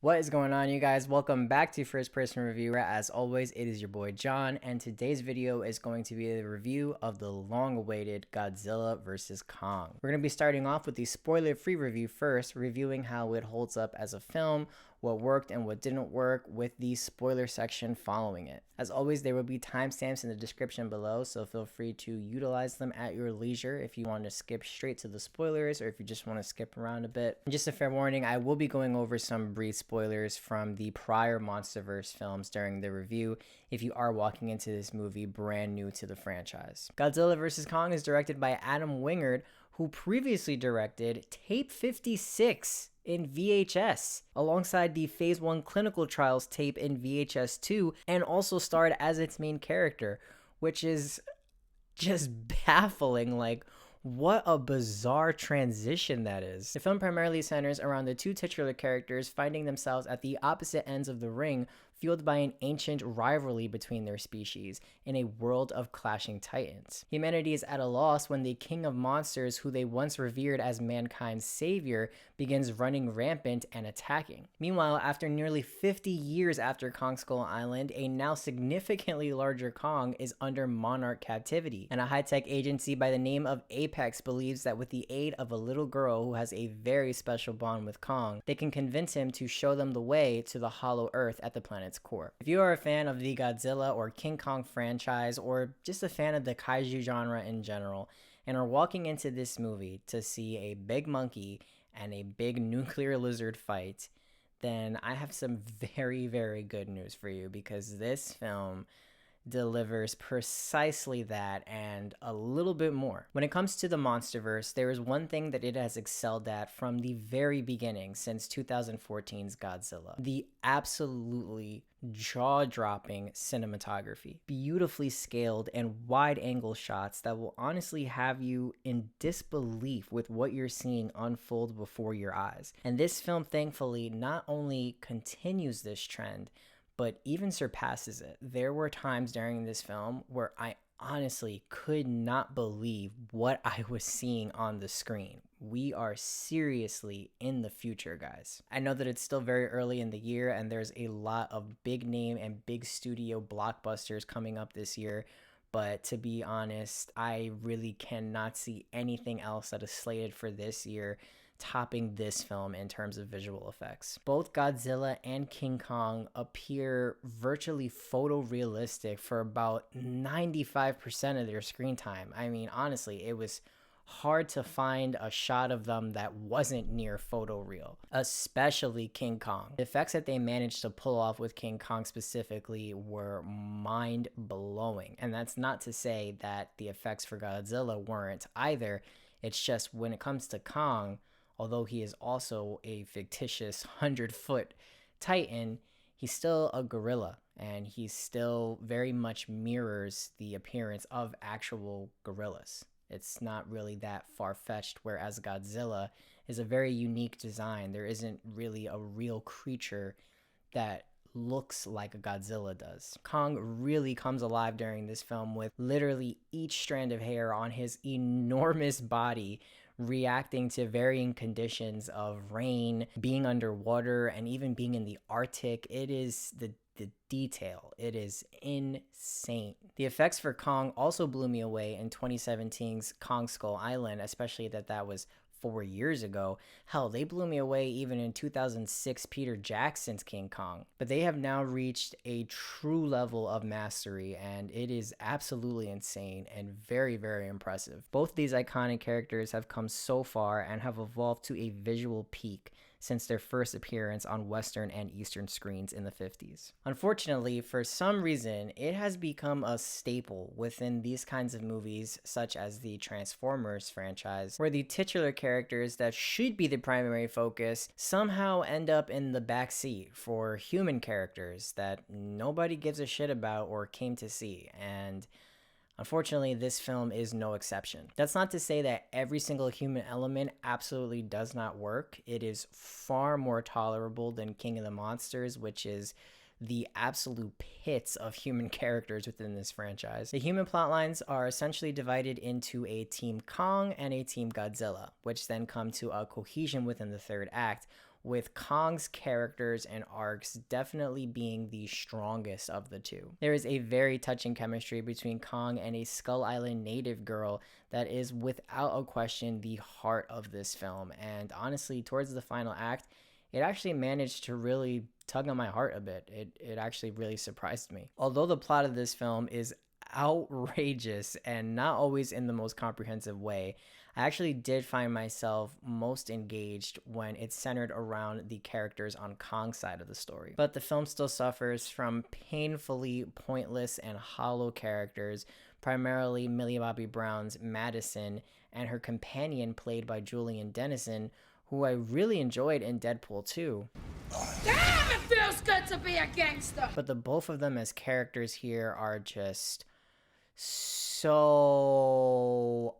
What is going on, you guys? Welcome back to First Person Review. As always, it is your boy John, and today's video is going to be a review of the long-awaited Godzilla vs. Kong. We're going to be starting off with the spoiler-free review first, reviewing how it holds up as a film, what worked and what didn't work, with the spoiler section following it. As always, there will be timestamps in the description below, so feel free to utilize them at your leisure if you want to skip straight to the spoilers or if you just want to skip around a bit. And just a fair warning, I will be going over some brief spoilers from the prior Monsterverse films during the review if you are walking into this movie brand new to the franchise. Godzilla vs. Kong is directed by Adam Wingard, who previously directed Tape 56 in VHS, alongside the Phase 1 clinical trials tape in VHS 2, and also starred as its main character, which is just baffling. Like, what a bizarre transition that is. The film primarily centers around the two titular characters finding themselves at the opposite ends of the ring, fueled by an ancient rivalry between their species in a world of clashing titans. Humanity is at a loss when the king of monsters, who they once revered as mankind's savior, begins running rampant and attacking. Meanwhile, after nearly 50 years after Kong Skull Island, a now significantly larger Kong is under monarch captivity, and a high-tech agency by the name of Apex believes that with the aid of a little girl who has a very special bond with Kong, they can convince him to show them the way to the hollow earth at the planet's core. If you are a fan of the Godzilla or King Kong franchise, or just a fan of the kaiju genre in general, and are walking into this movie to see a big monkey and a big nuclear lizard fight, then I have some very, very good news for you, because this film delivers precisely that and a little bit more. When it comes to the Monsterverse, there is one thing that it has excelled at from the very beginning since 2014's Godzilla: the absolutely jaw-dropping cinematography. Beautifully scaled and wide-angle shots that will honestly have you in disbelief with what you're seeing unfold before your eyes. And this film, thankfully, not only continues this trend, but even surpasses it. There were times during this film where I honestly could not believe what I was seeing on the screen. We are seriously in the future, guys. I know that it's still very early in the year and there's a lot of big name and big studio blockbusters coming up this year, but to be honest, I really cannot see anything else that is slated for this year topping this film in terms of visual effects. Both Godzilla and King Kong appear virtually photorealistic for about 95% of their screen time. I mean, honestly, it was hard to find a shot of them that wasn't near photoreal, especially King Kong. The effects that they managed to pull off with King Kong specifically were mind-blowing. And that's not to say that the effects for Godzilla weren't either. It's just when it comes to Kong, although he is also a fictitious 100-foot titan, he's still a gorilla, and he still very much mirrors the appearance of actual gorillas. It's not really that far-fetched, whereas Godzilla is a very unique design. There isn't really a real creature that looks like a Godzilla does. Kong really comes alive during this film, with literally each strand of hair on his enormous body reacting to varying conditions of rain, being underwater, and even being in the Arctic. It is the detail. It is insane. The effects for Kong also blew me away in 2017's Kong Skull Island, especially that was 4 years ago. Hell, they blew me away even in 2006 Peter Jackson's King Kong. But they have now reached a true level of mastery, and it is absolutely insane and very, very impressive. Both these iconic characters have come so far and have evolved to a visual peak since their first appearance on Western and Eastern screens in the 50s. Unfortunately, for some reason, it has become a staple within these kinds of movies, such as the Transformers franchise, where the titular characters that should be the primary focus somehow end up in the backseat for human characters that nobody gives a shit about or came to see, and unfortunately, this film is no exception. That's not to say that every single human element absolutely does not work. It is far more tolerable than King of the Monsters, which is the absolute pits of human characters within this franchise. The human plotlines are essentially divided into a Team Kong and a Team Godzilla, which then come to a cohesion within the third act, with Kong's characters and arcs definitely being the strongest of the two. There is a very touching chemistry between Kong and a Skull Island native girl that is without a question the heart of this film, and honestly, towards the final act, it actually managed to really tug on my heart a bit. It actually really surprised me. Although the plot of this film is outrageous and not always in the most comprehensive way, I actually did find myself most engaged when it's centered around the characters on Kong's side of the story. But the film still suffers from painfully pointless and hollow characters, primarily Millie Bobby Brown's Madison and her companion played by Julian Dennison, who I really enjoyed in Deadpool 2. Damn, it feels good to be a gangster! But the both of them as characters here are just so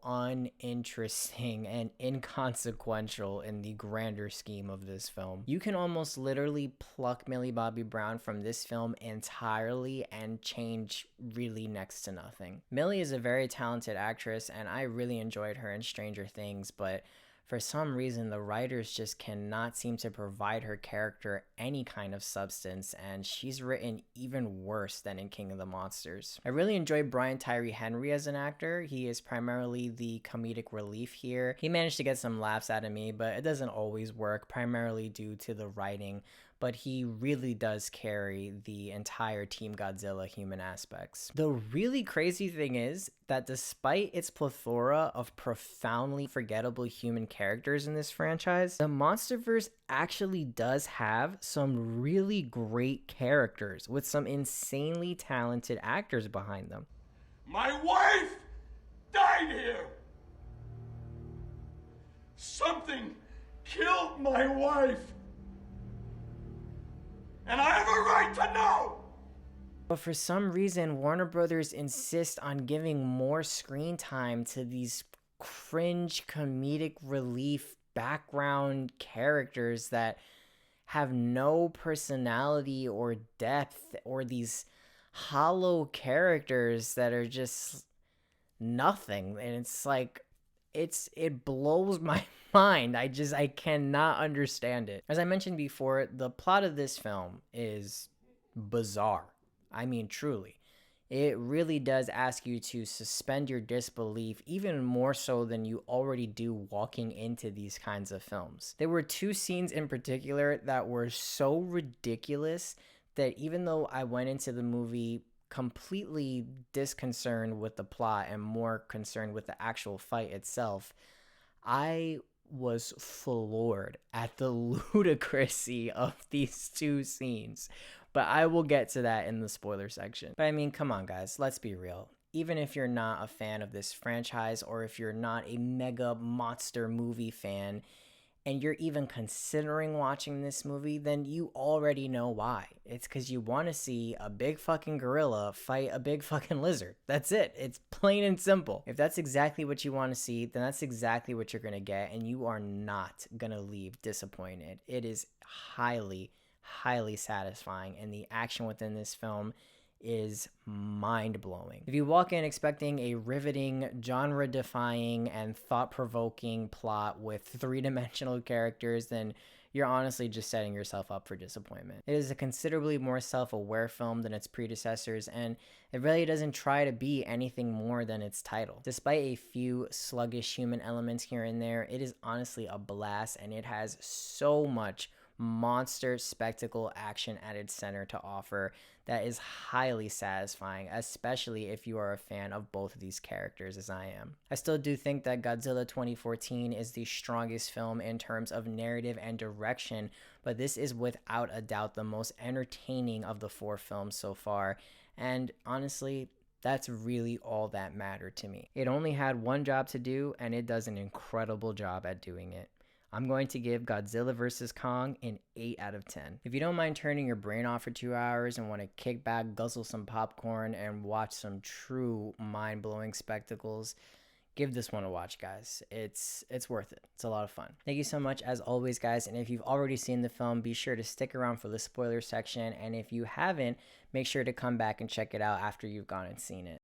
uninteresting and inconsequential in the grander scheme of this film. You can almost literally pluck Millie Bobby Brown from this film entirely and change really next to nothing. Millie is a very talented actress and I really enjoyed her in Stranger Things, but for some reason, the writers just cannot seem to provide her character any kind of substance, and she's written even worse than in King of the Monsters. I really enjoy Brian Tyree Henry as an actor. He is primarily the comedic relief here. He managed to get some laughs out of me, but it doesn't always work, primarily due to the writing. But he really does carry the entire Team Godzilla human aspects. The really crazy thing is that despite its plethora of profoundly forgettable human characters in this franchise, the Monsterverse actually does have some really great characters with some insanely talented actors behind them. My wife died here! Something killed my wife! And I have a right to know! But for some reason, Warner Brothers insists on giving more screen time to these cringe comedic relief background characters that have no personality or depth, or these hollow characters that are just nothing. And it's like, it blows my mind. I cannot understand it. As I mentioned before, the plot of this film is bizarre. I mean, truly. It really does ask you to suspend your disbelief even more so than you already do walking into these kinds of films. There were two scenes in particular that were so ridiculous that even though I went into the movie completely disconcerted with the plot and more concerned with the actual fight itself, I was floored at the ludicrousy of these two scenes. But I will get to that in the spoiler section. But I mean, come on guys, let's be real. Even if you're not a fan of this franchise, or if you're not a mega monster movie fan, and you're even considering watching this movie, then you already know why. It's because you want to see a big fucking gorilla fight a big fucking lizard. That's it. It's plain and simple. If that's exactly what you want to see, then that's exactly what you're going to get, and you are not going to leave disappointed. It is highly, highly satisfying, and the action within this film is mind-blowing. If you walk in expecting a riveting, genre-defying, and thought-provoking plot with three-dimensional characters, then you're honestly just setting yourself up for disappointment. It is a considerably more self-aware film than its predecessors, and it really doesn't try to be anything more than its title. Despite a few sluggish human elements here and there, it is honestly a blast, and it has so much monster spectacle action at its center to offer that is highly satisfying, especially if you are a fan of both of these characters as I am. I still do think that Godzilla 2014 is the strongest film in terms of narrative and direction, but this is without a doubt the most entertaining of the four films so far, and honestly, that's really all that mattered to me. It only had one job to do, and it does an incredible job at doing it. I'm going to give Godzilla vs. Kong an 8 out of 10. If you don't mind turning your brain off for 2 hours and want to kick back, guzzle some popcorn, and watch some true mind-blowing spectacles, give this one a watch, guys. It's worth it. It's a lot of fun. Thank you so much as always, guys, and if you've already seen the film, be sure to stick around for the spoiler section, and if you haven't, make sure to come back and check it out after you've gone and seen it.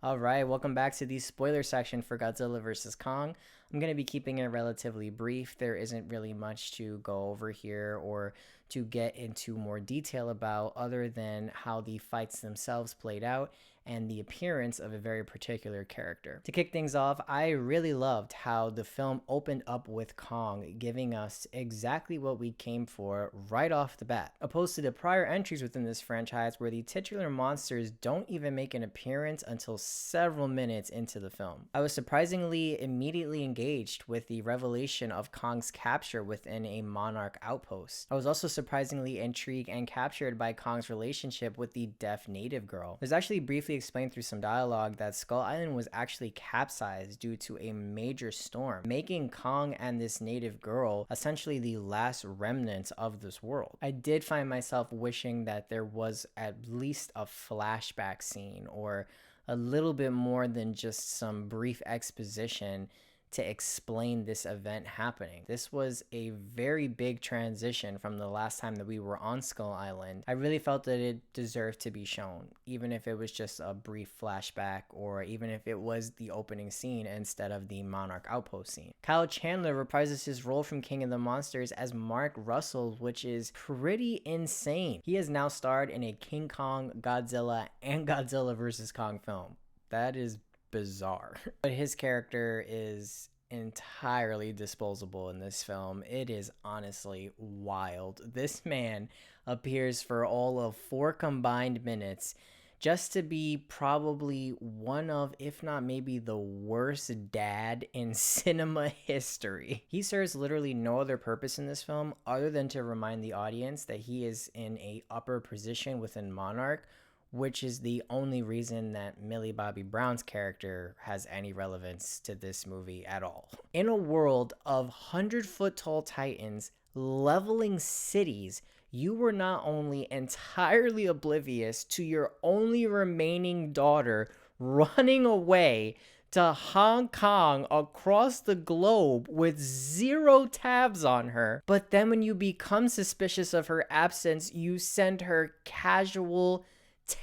Alright, welcome back to the spoiler section for Godzilla vs. Kong. I'm going to be keeping it relatively brief. There isn't really much to go over here or to get into more detail about other than how the fights themselves played out and the appearance of a very particular character. To kick things off, I really loved how the film opened up with Kong giving us exactly what we came for right off the bat, opposed to the prior entries within this franchise where the titular monsters don't even make an appearance until several minutes into the film. I was surprisingly immediately engaged with the revelation of Kong's capture within a Monarch outpost. I was also surprisingly intrigued and captured by Kong's relationship with the deaf native girl. There's actually briefly explained through some dialogue that Skull Island was actually capsized due to a major storm, making Kong and this native girl essentially the last remnants of this world. I did find myself wishing that there was at least a flashback scene or a little bit more than just some brief exposition to explain this event happening. This was a very big transition from the last time that we were on Skull Island. I really felt that it deserved to be shown, even if it was just a brief flashback or even if it was the opening scene instead of the Monarch Outpost scene. Kyle Chandler reprises his role from King of the Monsters as Mark Russell, which is pretty insane. He has now starred in a King Kong, Godzilla, and Godzilla vs. Kong film. That is bizarre. But his character is entirely disposable in this film. It is honestly wild. This man appears for all of 4 combined minutes just to be probably one of, if not maybe the worst dad in cinema history. He serves literally no other purpose in this film other than to remind the audience that he is in a upper position within Monarch, which is the only reason that Millie Bobby Brown's character has any relevance to this movie at all. In a world of 100-foot tall titans leveling cities, you were not only entirely oblivious to your only remaining daughter running away to Hong Kong across the globe with 0 tabs on her, but then when you become suspicious of her absence, you send her casual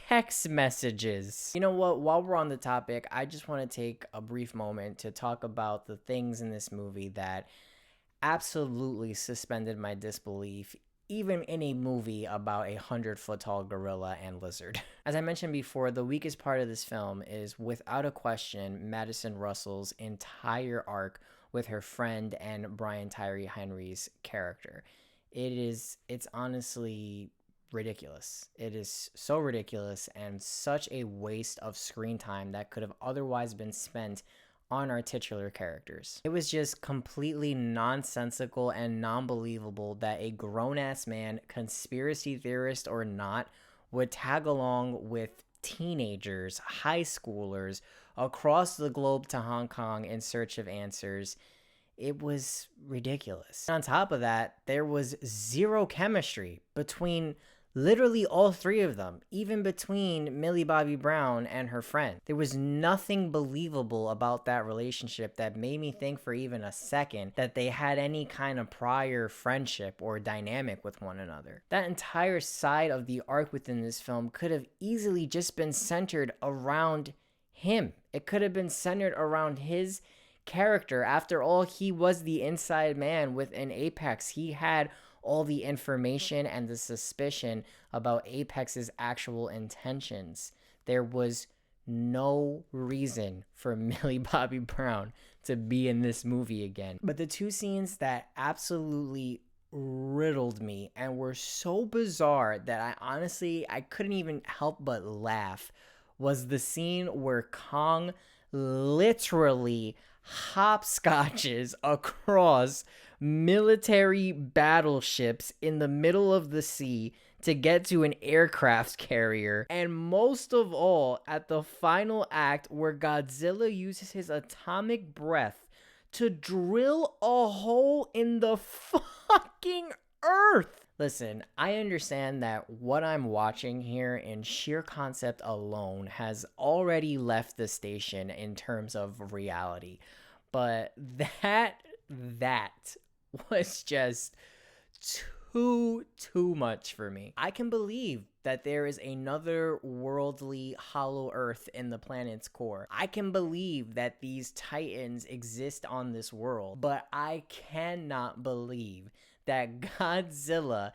text messages. You know what, while we're on the topic, I just want to take a brief moment to talk about the things in this movie that absolutely suspended my disbelief, even in a movie about a 100-foot tall gorilla and lizard. As I mentioned before, the weakest part of this film is without a question Madison Russell's entire arc with her friend and Brian Tyree Henry's character. It's honestly ridiculous. It is so ridiculous and such a waste of screen time that could have otherwise been spent on our titular characters. It was just completely nonsensical and non-believable that a grown-ass man, conspiracy theorist or not, would tag along with teenagers, high schoolers, across the globe to Hong Kong in search of answers. It was ridiculous. On top of that, there was 0 chemistry between literally all 3 of them, even between Millie Bobby Brown and her friend. There was nothing believable about that relationship that made me think for even a second that they had any kind of prior friendship or dynamic with one another. That entire side of the arc within this film could have easily just been centered around him. It could have been centered around his character. After all, he was the inside man within Apex. He had all the information and the suspicion about Apex's actual intentions. There was no reason for Millie Bobby Brown to be in this movie again. But the 2 scenes that absolutely riddled me and were so bizarre that I couldn't even help but laugh was the scene where Kong literally hopscotches across military battleships in the middle of the sea to get to an aircraft carrier, and most of all at the final act where Godzilla uses his atomic breath to drill a hole in the fucking earth. Listen, I understand that what I'm watching here in sheer concept alone has already left the station in terms of reality, but that was just too much for me. I can believe that there is another worldly hollow earth in the planet's core. I can believe that these titans exist on this world, but I cannot believe that Godzilla,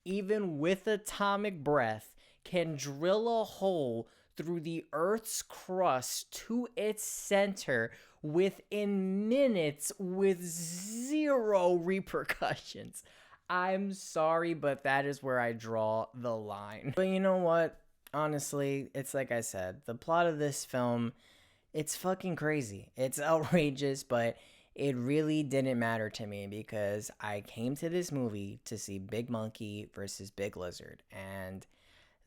even with atomic breath, can drill a hole through the Earth's crust to its center within minutes with zero repercussions. I'm sorry, but that is where I draw the line. But you know what? Honestly, it's like I said, the plot of this film, it's fucking crazy. It's outrageous, but it really didn't matter to me because I came to this movie to see Big Monkey versus Big Lizard, and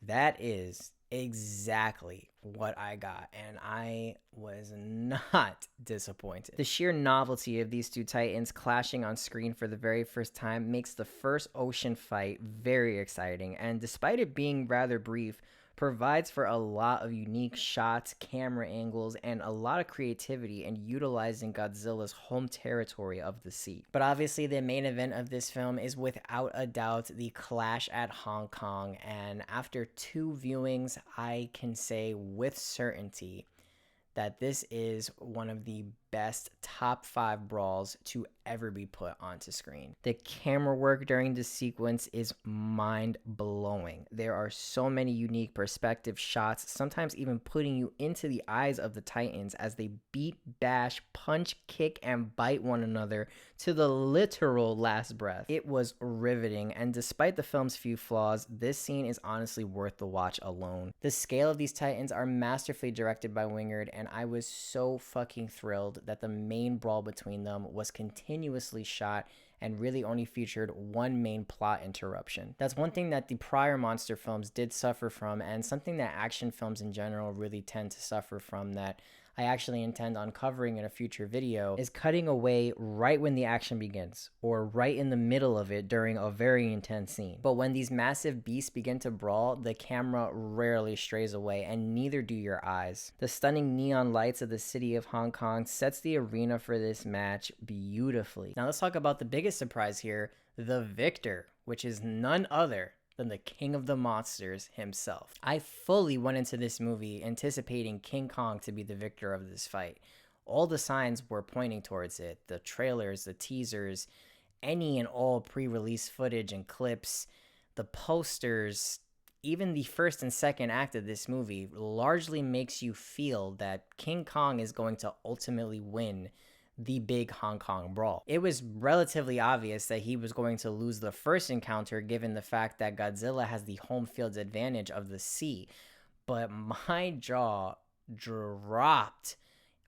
that is exactly what I got, and I was not disappointed. The sheer novelty of these two titans clashing on screen for the very first time makes the first ocean fight very exciting, and despite it being rather brief, provides for a lot of unique shots, camera angles, and a lot of creativity in utilizing Godzilla's home territory of the sea. But obviously the main event of this film is without a doubt the clash at Hong Kong, and after 2 viewings, I can say with certainty that this is one of the best top 5 brawls to ever be put onto screen. The camera work during this sequence is mind-blowing. There are so many unique perspective shots, sometimes even putting you into the eyes of the Titans as they beat, bash, punch, kick, and bite one another to the literal last breath. It was riveting, and despite the film's few flaws, this scene is honestly worth the watch alone. The scale of these Titans are masterfully directed by Wingard, and I was so fucking thrilled that the main brawl between them was continuously shot and really only featured one main plot interruption. That's one thing that the prior monster films did suffer from, and something that action films in general really tend to suffer from, that I actually intend on covering in a future video, is cutting away right when the action begins, or right in the middle of it during a very intense scene. But when these massive beasts begin to brawl, the camera rarely strays away, and neither do your eyes. The stunning neon lights of the city of Hong Kong sets the arena for this match beautifully. Now let's talk about the biggest surprise here, the victor, which is none other than the king of the monsters himself. I fully went into this movie anticipating King Kong to be the victor of this fight. All the signs were pointing towards it. The trailers, the teasers, any and all pre-release footage and clips, the posters, even the first and second act of this movie largely makes you feel that King Kong is going to ultimately win the big Hong Kong brawl. It was relatively obvious that he was going to lose the first encounter given the fact that Godzilla has the home field's advantage of the sea, but my jaw dropped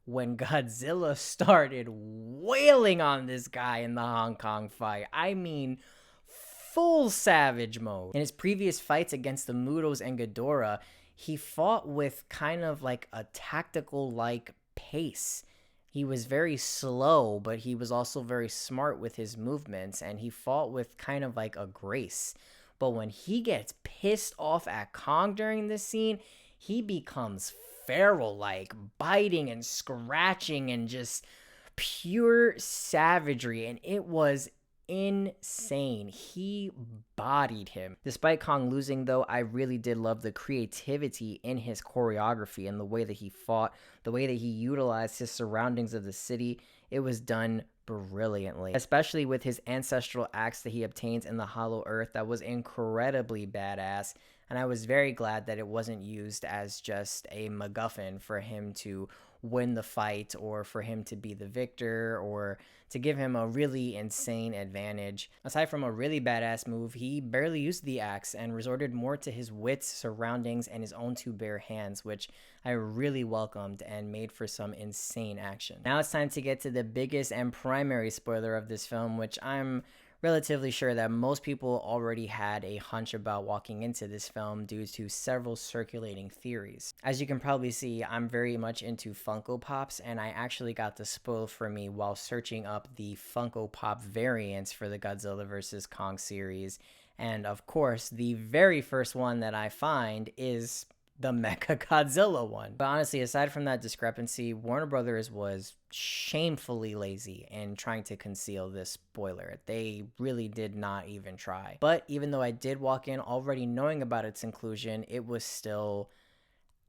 when Godzilla started wailing on this guy in the Hong Kong fight. I mean, full savage mode. In his previous fights against the Mutos and Ghidorah, he fought with kind of like a tactical-like pace. He was very slow, but he was also very smart with his movements, and he fought with kind of like a grace. But when he gets pissed off at Kong during this scene, he becomes feral-like, biting and scratching and just pure savagery, and it was insane. He bodied him. Despite Kong losing though, I really did love the creativity in his choreography and the way that he fought, the way that he utilized his surroundings of the city. It was done brilliantly, especially with his ancestral axe that he obtains in the Hollow Earth. That was incredibly badass, and I was very glad that it wasn't used as just a MacGuffin for him to win the fight or for him to be the victor or to give him a really insane advantage. Aside from a really badass move, he barely used the axe and resorted more to his wits, surroundings, and his own 2 bare hands, which I really welcomed and made for some insane action. Now it's time to get to the biggest and primary spoiler of this film, which I'm relatively sure that most people already had a hunch about walking into this film due to several circulating theories. As you can probably see, I'm very much into Funko Pops, and I actually got this spoiled for me while searching up the Funko Pop variants for the Godzilla vs. Kong series. And of course, the very first one that I find is the Mecha Godzilla one. But honestly, aside from that discrepancy, Warner Brothers was shamefully lazy in trying to conceal this spoiler. They really did not even try. But even though I did walk in already knowing about its inclusion, it was still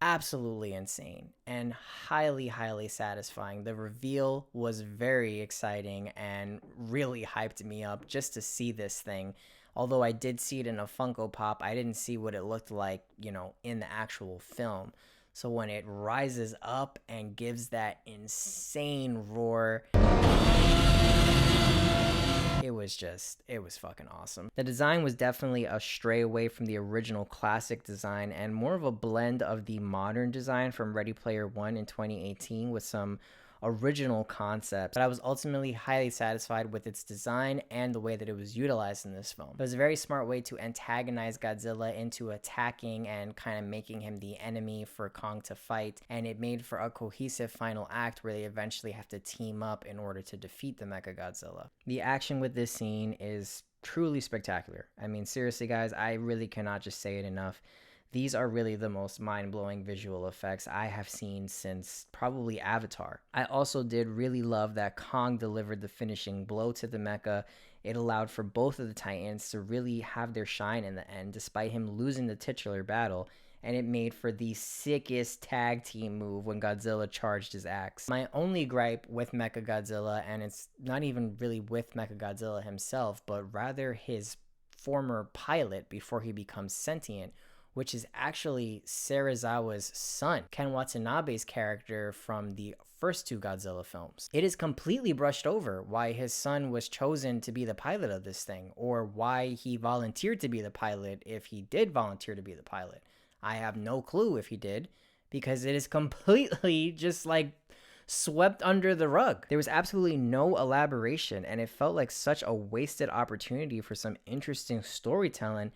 absolutely insane and highly satisfying. The reveal was very exciting and really hyped me up just to see this thing. Although I did see it in a Funko Pop, I didn't see what it looked like, you know, in the actual film. So when it rises up and gives that insane roar, it was fucking awesome. The design was definitely a stray away from the original classic design and more of a blend of the modern design from Ready Player One in 2018 with some original concepts, but I was ultimately highly satisfied with its design and the way that it was utilized in this film. It was a very smart way to antagonize Godzilla into attacking and kind of making him the enemy for Kong to fight, and it made for a cohesive final act where they eventually have to team up in order to defeat the Mechagodzilla. The action with this scene is truly spectacular. I mean, seriously guys, I really cannot just say it enough. These are really the most mind-blowing visual effects I have seen since probably Avatar. I also did really love that Kong delivered the finishing blow to the mecha. It allowed for both of the Titans to really have their shine in the end, despite him losing the titular battle, and it made for the sickest tag team move when Godzilla charged his axe. My only gripe with Mechagodzilla, and it's not even really with Mechagodzilla himself, but rather his former pilot before he becomes sentient, which is actually Serizawa's son, Ken Watanabe's character from the first two Godzilla films. It is completely brushed over why his son was chosen to be the pilot of this thing, or why he volunteered to be the pilot if he did volunteer to be the pilot. I have no clue if he did, because it is completely just like swept under the rug. There was absolutely no elaboration, and it felt like such a wasted opportunity for some interesting storytelling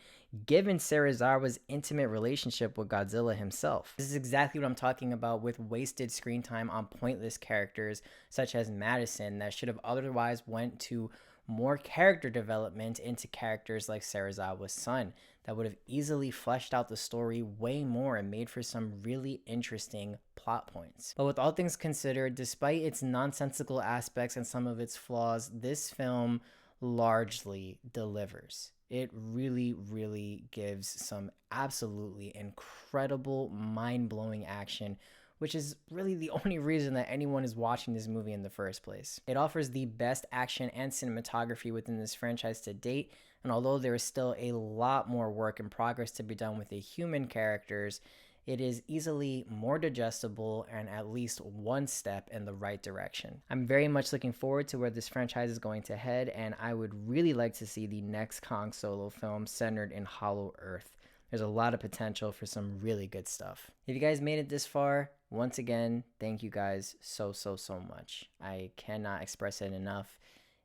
given Serizawa's intimate relationship with Godzilla himself. This is exactly what I'm talking about with wasted screen time on pointless characters such as Madison that should have otherwise went to more character development into characters like Serizawa's son that would have easily fleshed out the story way more and made for some really interesting plot points. But with all things considered, despite its nonsensical aspects and some of its flaws, this film largely delivers. It really gives some absolutely incredible, mind-blowing action, which is really the only reason that anyone is watching this movie in the first place. It offers the best action and cinematography within this franchise to date, and although there is still a lot more work in progress to be done with the human characters, it is easily more digestible and at least one step in the right direction. I'm very much looking forward to where this franchise is going to head, and I would really like to see the next Kong solo film centered in Hollow Earth. There's a lot of potential for some really good stuff. If you guys made it this far, once again, thank you guys so much. I cannot express it enough.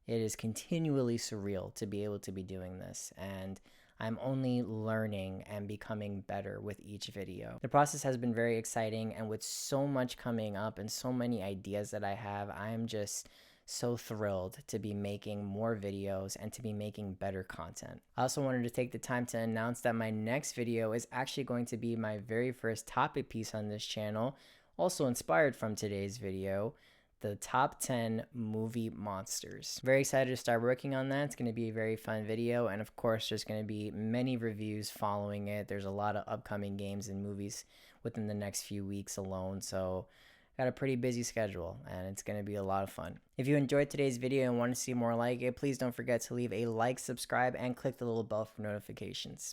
It is continually surreal to be able to be doing this, and I'm only learning and becoming better with each video. The process has been very exciting, and with so much coming up and so many ideas that I have, I am just so thrilled to be making more videos and to be making better content. I also wanted to take the time to announce that my next video is actually going to be my very first topic piece on this channel, also inspired from today's video, the top 10 movie monsters. Very excited to start working on that. It's going to be a very fun video, and of course there's going to be many reviews following it. There's a lot of upcoming games and movies within the next few weeks alone, so got a pretty busy schedule, and it's going to be a lot of fun. If you enjoyed today's video and want to see more like it, please don't forget to leave a like, subscribe, and click the little bell for notifications.